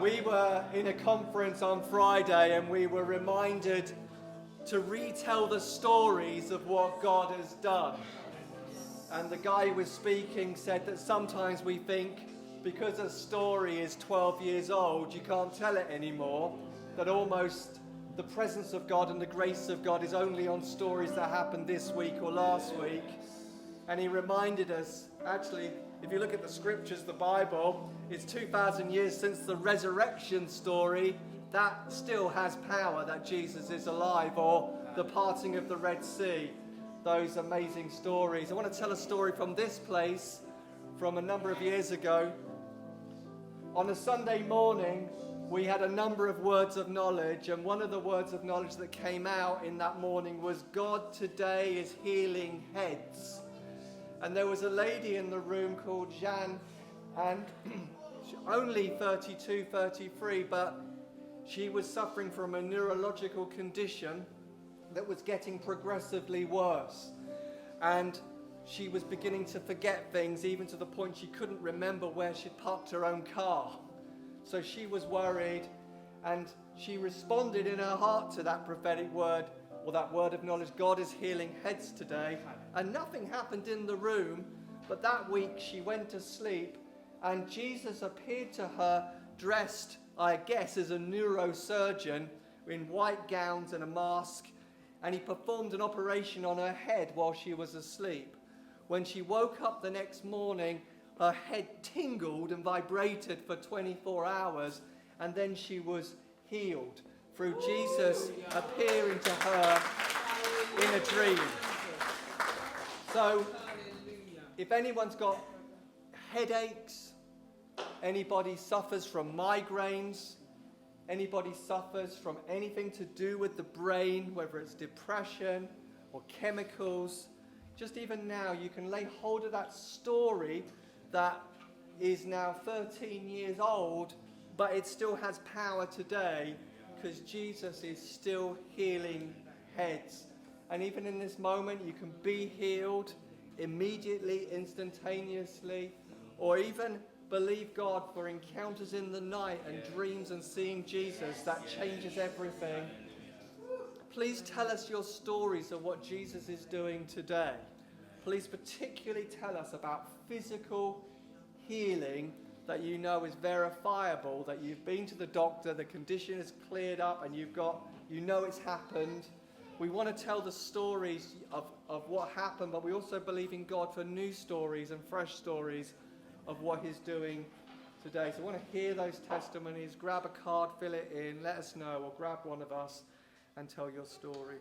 We were in a conference on Friday and we were reminded to retell the stories of what God has done. And the guy who was speaking said that sometimes we think because a story is 12 years old, you can't tell it anymore, that almost the presence of God and the grace of God is only on stories that happened this week or last week. And he reminded us, actually, if you look at the scriptures, the Bible, it's 2,000 years since the resurrection story. That still has power, that Jesus is alive, or the parting of the Red Sea. Those amazing stories. I want to tell a story from this place from a number of years ago. On a Sunday morning, we had a number of words of knowledge, and one of the words of knowledge that came out in that morning was, God today is healing heads. And there was a lady in the room called Jeanne, and only 32, 33, but she was suffering from a neurological condition that was getting progressively worse. And she was beginning to forget things, even to the point she couldn't remember where she'd parked her own car. So she was worried, and she responded in her heart to that prophetic word, or that word of knowledge, God is healing heads today. And nothing happened in the room, but that week she went to sleep, and Jesus appeared to her dressed, I guess, as a neurosurgeon, in white gowns and a mask, and he performed an operation on her head while she was asleep. When she woke up the next morning, her head tingled and vibrated for 24 hours, and then she was healed through Jesus appearing to her in a dream. So, if anyone's got headaches, anybody suffers from migraines, anybody suffers from anything to do with the brain, whether it's depression or chemicals, just even now you can lay hold of that story that is now 13 years old, but it still has power today because Jesus is still healing heads. And even in this moment, you can be healed immediately, instantaneously, or even believe God for encounters in the night and dreams and seeing Jesus. That changes everything. Please tell us your stories of what Jesus is doing today. Please particularly tell us about physical healing that you know is verifiable, that you've been to the doctor, the condition is cleared up, and you know it's happened. We want to tell the stories of what happened, but we also believe in God for new stories and fresh stories of what he's doing today. So I want to hear those testimonies. Grab a card, fill it in, let us know, or grab one of us and tell your story.